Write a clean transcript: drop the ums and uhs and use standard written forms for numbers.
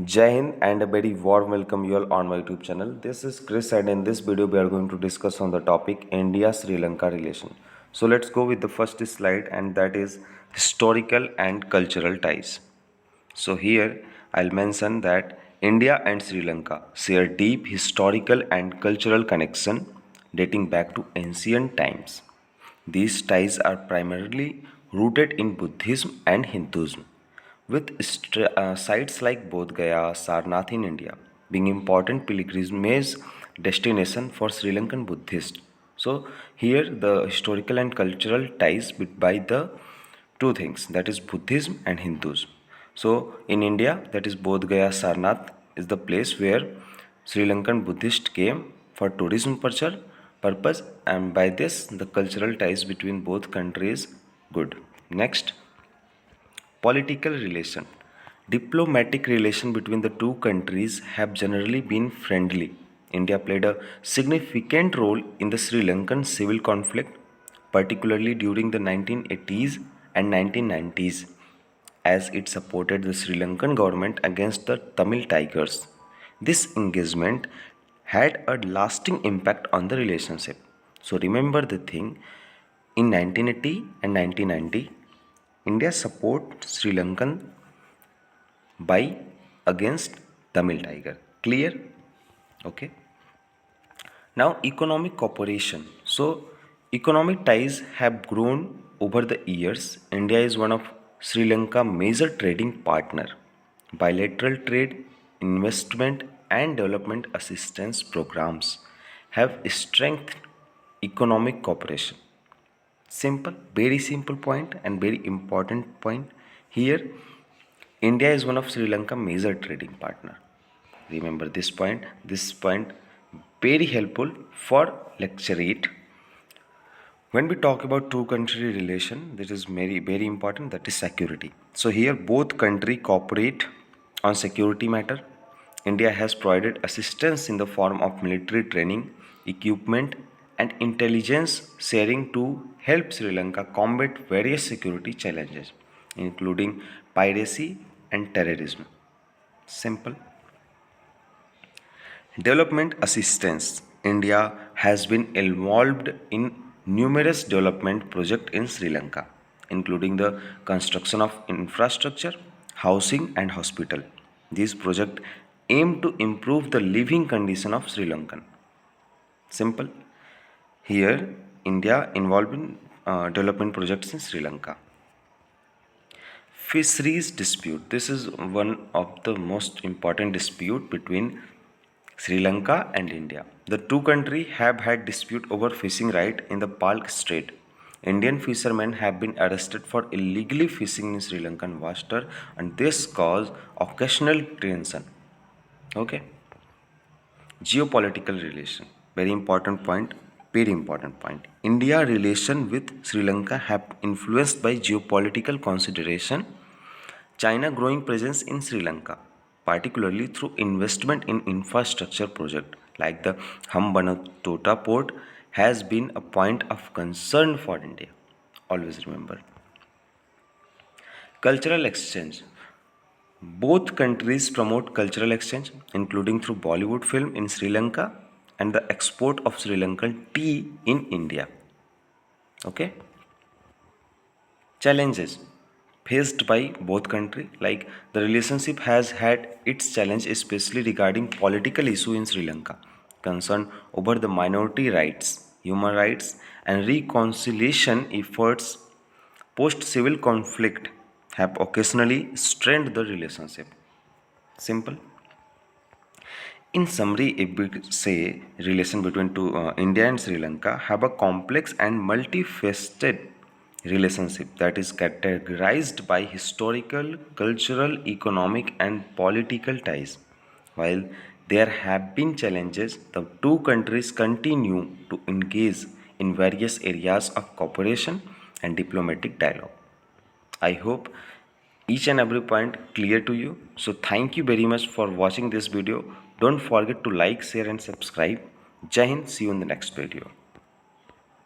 Jai Hind and a very warm welcome you all on my YouTube channel. This is Chris and in this video we are going to discuss on the topic India-Sri Lanka relation. So let's go with the first slide and that is historical and cultural ties. So here I'll mention that India and Sri Lanka share deep historical and cultural connection dating back to ancient times. These ties are primarily rooted in Buddhism and Hinduism, with sites like Bodh Gaya, Sarnath in India being important pilgrimage destination for Sri Lankan Buddhists. So here the historical and cultural ties by the two things, that is Buddhism and Hinduism. So in India, that is Bodh Gaya Sarnath is the place where Sri Lankan Buddhists came for tourism purpose, and by this the cultural ties between both countries good. Next, political relation. Diplomatic relation between the two countries have generally been friendly. India played a significant role in the Sri Lankan civil conflict, particularly during the 1980s and 1990s, as it supported the Sri Lankan government against the Tamil Tigers. This engagement had a lasting impact on the relationship. So remember the thing, in 1980 and 1990, India support Sri Lankan by against Tamil Tiger. Clear? Okay. Now economic cooperation. So economic ties have grown over the years. India is one of Sri Lanka major trading partner. Bilateral trade, investment and development assistance programs have strengthened economic cooperation. Simple, very simple point and very important point. Here, India is one of Sri Lanka major trading partner. Remember this point. This point very helpful for lecturate. When we talk about two country relation, this is very important. That is security. So here both country cooperate on security matter. India has provided assistance in the form of military training, equipment, and intelligence sharing to help Sri Lanka combat various security challenges, including piracy and terrorism. Simple. Development assistance. India has been involved in numerous development projects in Sri Lanka, including the construction of infrastructure, housing, and hospital. These projects aim to improve the living condition of Sri Lankan. Simple. Here, India involved in development projects in Sri Lanka. Fisheries dispute. This is one of the most important dispute between Sri Lanka and India. The two countries have had dispute over fishing right in the Palk Strait. Indian fishermen have been arrested for illegally fishing in Sri Lankan water and this caused occasional tension. Okay. Geopolitical relation. Very important point. Very important point. India relation with Sri Lanka have influenced by geopolitical consideration. China growing presence in Sri Lanka, particularly through investment in infrastructure project like the Hambantota port, has been a point of concern for India. Always remember. Cultural exchange. Both countries promote cultural exchange, including through Bollywood film in Sri Lanka and the export of Sri Lankan tea in India. Okay. Challenges faced by both countries, like the relationship has had its challenge, especially regarding political issue in Sri Lanka, concern over the minority rights, human rights, and reconciliation efforts post civil conflict have occasionally strained the relationship. Simple. In summary, if we say relation between India and Sri Lanka have a complex and multifaceted relationship that is categorized by historical, cultural, economic, and political ties. While there have been challenges, the two countries continue to engage in various areas of cooperation and diplomatic dialogue. I hope each and every point clear to you. So thank you very much for watching this video. Don't forget to like, share and subscribe. Jai Hind. See you in the next video.